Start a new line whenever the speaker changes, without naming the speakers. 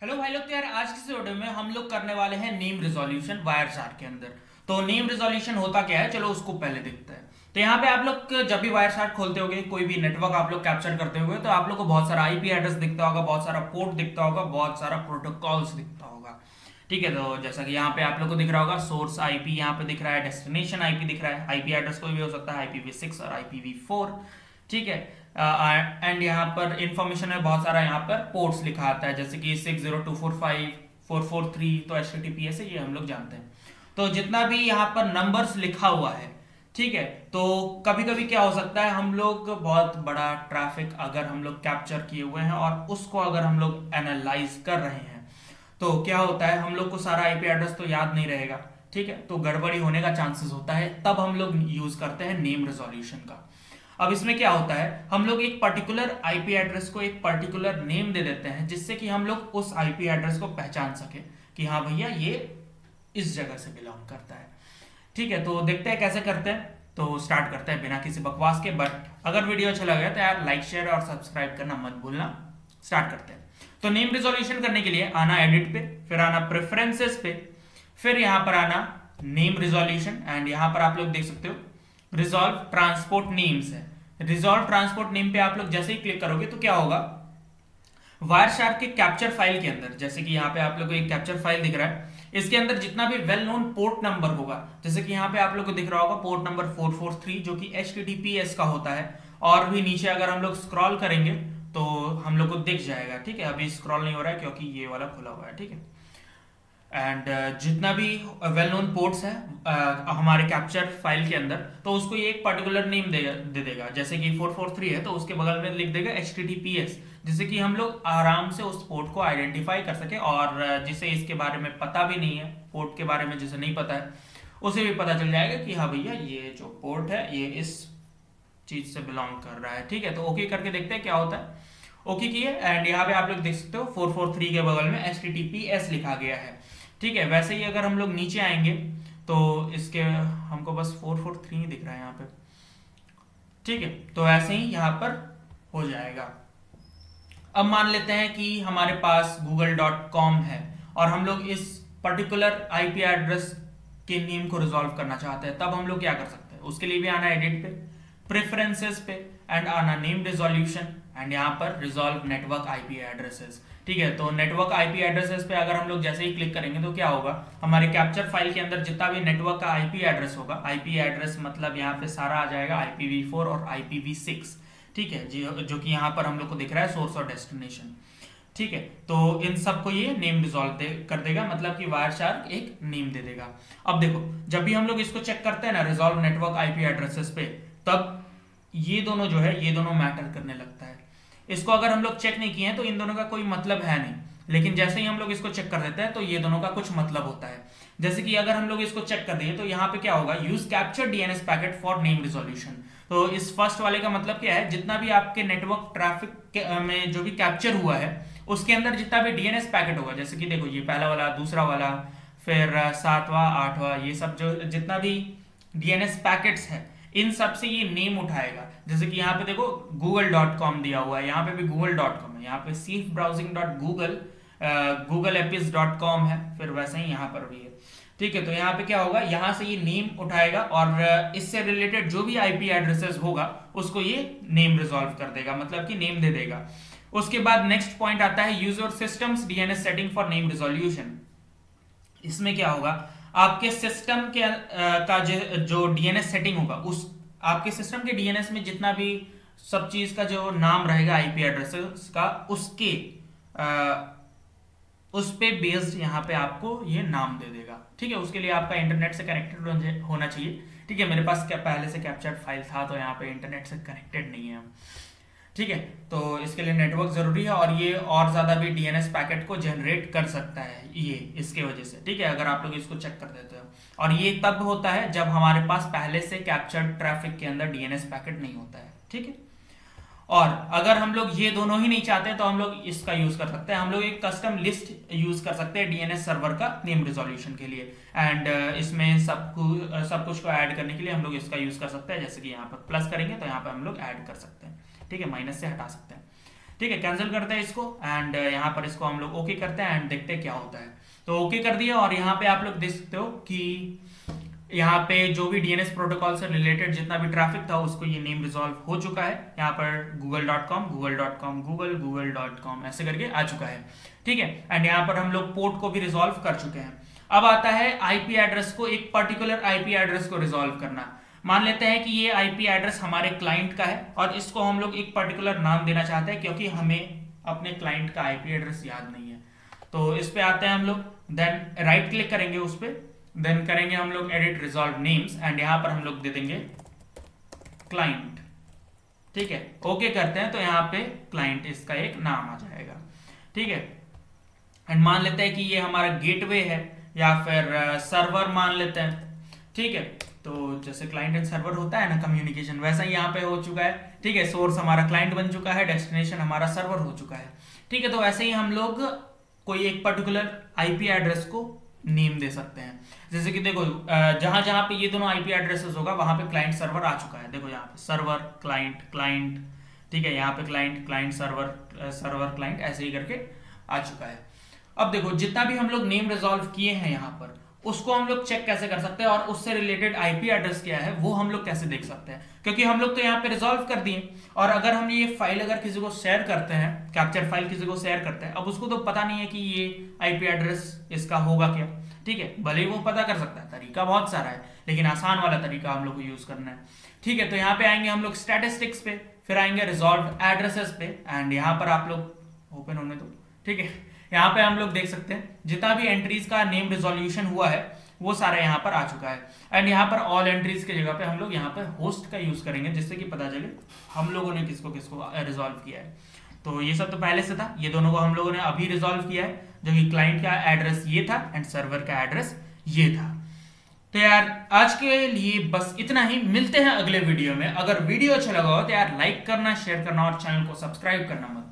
Hello भाई लोग, तो यार आज की इस वीडियो में हम लोग करने वाले हैं नेम रिजोल्यूशन वायरशार्क के अंदर। तो नेम रिजोल्यूशन होता क्या है, चलो उसको पहले देखते हैं। तो यहाँ पे आप लोग जब भी वायरशार्क खोलते होगे, कोई भी नेटवर्क आप लोग कैप्चर करते होगे, तो आप लोग को बहुत सारा आईपी एड्रेस दिखता होगा, बहुत सारा पोर्ट दिखता होगा, बहुत सारा प्रोटोकॉल्स दिखता होगा। ठीक है, तो जैसा कि यहाँ पे आप लोग को दिख रहा होगा, सोर्स आईपी यहाँ पे दिख रहा है, डेस्टिनेशन आईपी दिख रहा है, आईपी एड्रेस कोई भी हो सकता है, IPv6 और IPv4। ठीक है, एंड यहाँ पर इंफॉर्मेशन में बहुत सारा यहाँ पर पोर्ट्स लिखा आता है, जैसे कि 60245 443, तो HTTPS है, ये हम लोग जानते हैं। तो जितना भी यहाँ पर नंबर्स लिखा हुआ है, ठीक है, तो कभी कभी क्या हो सकता है, हम लोग बहुत बड़ा ट्रैफिक अगर हम लोग कैप्चर किए हुए हैं और उसको अगर हम लोग एनालाइज कर रहे हैं, तो क्या होता है, हम लोग को सारा आईपी एड्रेस तो याद नहीं रहेगा। ठीक है, तो गड़बड़ी होने का चांसेस होता है, तब हम लोग यूज करते हैं नेम रेजोल्यूशन का। अब इसमें क्या होता है, हम लोग एक पर्टिकुलर आईपी एड्रेस को एक पर्टिकुलर नेम दे देते हैं, जिससे कि हम लोग उस आईपी एड्रेस को पहचान सके कि हाँ भैया ये इस जगह से बिलोंग करता है। ठीक है, तो देखते हैं कैसे करते हैं। तो स्टार्ट करते हैं बिना किसी बकवास के। बट अगर वीडियो अच्छा लगे तो यार लाइक शेयर और सब्सक्राइब करना मत भूलना। स्टार्ट करते हैं। तो नेम रिजोल्यूशन करने के लिए आना एडिट पे, फिर आना प्रेफरेंसेस पे, फिर यहां पर आना नेम रिजोल्यूशन, एंड यहां पर आप लोग देख सकते हो रिजॉल्व ट्रांसपोर्ट नेम्स है। रिजॉल्व ट्रांसपोर्ट नेम पे आप लोग जैसे ही क्लिक करोगे तो क्या होगा, वायरशार्क के कैप्चर फाइल के अंदर, जैसे कि यहाँ पे आप लोग को एक कैप्चर फाइल दिख रहा है, इसके अंदर जितना भी वेल नोन पोर्ट नंबर होगा, जैसे कि यहाँ पे आप लोग को दिख रहा होगा पोर्ट नंबर 443 जो कि HTTPS का होता है, और भी नीचे अगर हम लोग स्क्रॉल करेंगे तो हम लोग को दिख जाएगा। ठीक है, अभी स्क्रॉल नहीं हो रहा है क्योंकि ये वाला खुला हुआ है। ठीक है, एंड जितना भी वेल नोन पोर्ट्स है हमारे कैप्चर फाइल के अंदर, तो उसको ये एक पर्टिकुलर नेम दे देगा। जैसे कि 443 है तो उसके बगल में लिख देगा HTTPS, जिससे कि हम लोग आराम से उस पोर्ट को आइडेंटिफाई कर सके, और जिसे इसके बारे में पता भी नहीं है, पोर्ट के बारे में जिसे नहीं पता है, उसे भी पता चल जाएगा कि हाँ भैया ये जो पोर्ट है ये इस चीज से बिलोंग कर रहा है। ठीक है, तो ओके करके देखते हैं क्या होता है। ओके किए, एंड यहाँ पे आप लोग देख सकते हो 443 के बगल में HTTPS लिखा गया है। ठीक है, वैसे ही अगर हम लोग नीचे आएंगे तो इसके हमको बस 443 ही दिख रहा है यहाँ पे। ठीक है, तो ऐसे ही यहाँ पर हो जाएगा। अब मान लेते हैं कि हमारे पास google.com है और हम लोग इस पर्टिकुलर आईपी एड्रेस के नेम को रिजॉल्व करना चाहते हैं, तब हम लोग क्या कर सकते हैं, उसके लिए भी आना एडिट पे, प्रेफरेंसेस पे, एंड आना नेम रिजोल्यूशन, एंड यहाँ पर रिजॉल्व नेटवर्क आईपी एड्रेसेस। ठीक है, तो नेटवर्क आईपी एड्रेसेस पे अगर हम लोग जैसे ही क्लिक करेंगे तो क्या होगा, हमारे कैप्चर फाइल के अंदर जितना भी नेटवर्क का आईपी एड्रेस होगा, आईपी एड्रेस मतलब यहाँ पे सारा आ जाएगा IPv4 और IPv6। ठीक है, जो कि यहाँ पर हम लोग को दिख रहा है सोर्स और डेस्टिनेशन। ठीक है, तो इन सबको ये नेम रिजॉल्व कर देगा, मतलब कि वायरशार्क एक नेम दे देगा। अब देखो, जब भी हम लोग इसको चेक करते हैं ना रिजॉल्व नेटवर्क आईपी एड्रेसेस पे, तब ये दोनों जो है ये दोनों मैटर करने लगता है। इसको अगर हम लोग चेक नहीं किए हैं तो इन दोनों का कोई मतलब है नहीं, लेकिन जैसे ही हम लोग इसको चेक कर देते हैं तो ये दोनों का कुछ मतलब होता है। जैसे कि अगर हम लोग इसको चेक कर देंगे तो यहाँ पे क्या होगा, use capture DNS packet for name resolution. तो इस फर्स्ट वाले का मतलब क्या है, जितना भी आपके नेटवर्क ट्रैफिक में जो भी कैप्चर हुआ है उसके अंदर जितना भी DNS पैकेट होगा, जैसे कि देखो ये पहला वाला, दूसरा वाला, फिर सातवां, आठवां, ये सब जो जितना भी DNS पैकेट्स है, इन सब से ये नेम उठाएगा। जैसे कि यहाँ पे देखो google.com दिया हुआ है, यहाँ पे भी google.com है, यहाँ पे safe browsing.google googleapis.com है, फिर वैसे ही यहाँ पर भी है। ठीक है, तो यहाँ पे क्या होगा, यहाँ से ये नेम उठाएगा और इससे रिलेटेड जो भी आईपी एड्रेसेस होगा उसको ये नेम रिजॉल्व कर देगा, मतलब कि नेम दे देगा। उसके बाद नेक्स्ट पॉइंट आता है user systems DNS setting for name resolution. इसमें क्या होगा, आपके सिस्टम के का जो DNS सेटिंग होगा, उस आपके सिस्टम के DNS में जितना भी सब चीज का जो नाम रहेगा आईपी एड्रेसेस का, उसके उस पे बेस्ड यहाँ पे आपको ये नाम दे देगा। ठीक है, उसके लिए आपका इंटरनेट से कनेक्टेड होना चाहिए। ठीक है, मेरे पास क्या पहले से कैप्चर्ड फाइल था तो यहाँ पे इंटरनेट से कनेक्टेड नहीं है। ठीक है, तो इसके लिए नेटवर्क जरूरी है, और ये और ज्यादा भी DNS पैकेट को जनरेट कर सकता है ये इसके वजह से। ठीक है, अगर आप लोग इसको चेक कर देते हो, और ये तब होता है जब हमारे पास पहले से कैप्चर्ड ट्रैफिक के अंदर DNS पैकेट नहीं होता है। ठीक है, और अगर हम लोग ये दोनों ही नहीं चाहते तो हम लोग इसका यूज कर सकते हैं, हम लोग एक कस्टम लिस्ट यूज कर सकते हैं DNS सर्वर का नेम रिजोल्यूशन के लिए, एंड इसमें सब कुछ को ऐड करने के लिए हम लोग इसका यूज कर सकते हैं। जैसे कि यहाँ पर प्लस करेंगे तो यहाँ पर हम लोग ऐड कर सकते हैं। ठीक है, माइनस से हटा सकते हैं। ठीक है, कैंसिल करते हैं इसको एंड यहाँ पर इसको हम लोग ओके करते हैं एंड देखते हैं क्या होता है। तो ओके कर दिया और यहाँ पे आप लोग देख सकते हो कि यहाँ पे जो भी डीएनएस प्रोटोकॉल से रिलेटेड जितना भी ट्रैफिक था उसको ये नेम रिजॉल्व हो चुका है। यहाँ पर google.com google.com google.com ऐसे करके आ चुका है। ठीक है, एंड यहाँ पर हम लोग पोर्ट को भी रिजॉल्व कर चुके हैं। अब आता है आईपी एड्रेस को, एक पर्टिकुलर आईपी एड्रेस को रिजॉल्व करना। मान लेते हैं कि ये आईपी एड्रेस हमारे क्लाइंट का है और इसको हम लोग एक पर्टिकुलर नाम देना चाहते हैं क्योंकि हमें अपने क्लाइंट का आईपी एड्रेस याद नहीं है। तो इस पे आते हैं हम लोग, देन राइट क्लिक करेंगे उस पे, देन करेंगे हम लोग एडिट रिजॉल्व नेम्स एंड यहाँ पर हम लोग दे देंगे क्लाइंट। ठीक है, ओके करते हैं तो यहाँ पे क्लाइंट इसका एक नाम आ जाएगा। ठीक है, एंड मान लेते हैं कि ये हमारा गेटवे है या फिर सर्वर मान लेते हैं। ठीक है, तो जैसे क्लाइंट एंड सर्वर होता है ना कम्युनिकेशन, वैसा ही यहाँ पे हो चुका है। ठीक है, सोर्स हमारा क्लाइंट बन चुका है, डेस्टिनेशन हमारा सर्वर हो चुका है। ठीक है, तो वैसे ही हम लोग कोई एक पर्टिकुलर आईपी एड्रेस को नेम दे सकते हैं। जैसे कि देखो जहां जहां पे ये दोनों आईपी एड्रेसेस होगा वहां पे क्लाइंट सर्वर आ चुका है। देखो यहाँ पे सर्वर क्लाइंट क्लाइंट, ठीक है, यहाँ पे client client server server client ऐसे ही करके आ चुका है। अब देखो जितना भी हम लोग नेम रिजॉल्व किए हैं यहाँ पर उसको हम लोग चेक कैसे कर सकते हैं और उससे रिलेटेड आईपी एड्रेस क्या है वो हम लोग कैसे देख सकते हैं, क्योंकि हम लोग तो यहाँ पे रिजॉल्व कर दिए। और अगर हम ये फाइल अगर किसी को शेयर करते हैं, कैप्चर फाइल किसी को शेयर करते हैं, अब उसको तो पता नहीं है कि ये आईपी एड्रेस इसका होगा क्या। ठीक है, भले ही वो पता कर सकता है, तरीका बहुत सारा है लेकिन आसान वाला तरीका हम लोग को यूज करना है। ठीक है, तो यहाँ पे आएंगे हम लोग स्टैटिस्टिक्स पे, फिर आएंगे रिजॉल्व एड्रेसेस पे एंड यहाँ पर आप लोग ओपन होने दो। ठीक है, यहाँ पे हम लोग देख सकते हैं जितना भी एंट्रीज का नेम रिजोल्यूशन हुआ है वो सारा यहाँ पर आ चुका है। एंड यहाँ पर ऑल एंट्रीज की जगह पे हम लोग यहाँ पर होस्ट का यूज करेंगे जिससे कि पता चले हम लोगों ने किसको किसको रिजोल्व किया है। तो ये सब तो पहले से था, ये दोनों को हम लोगों ने अभी रिजोल्व किया है, जो कि क्लाइंट का एड्रेस ये था एंड सर्वर का एड्रेस ये था। तो यार आज के लिए बस इतना ही, मिलते हैं अगले वीडियो में। अगर वीडियो अच्छा लगा हो तो यार लाइक करना, शेयर करना और चैनल को सब्सक्राइब करना मत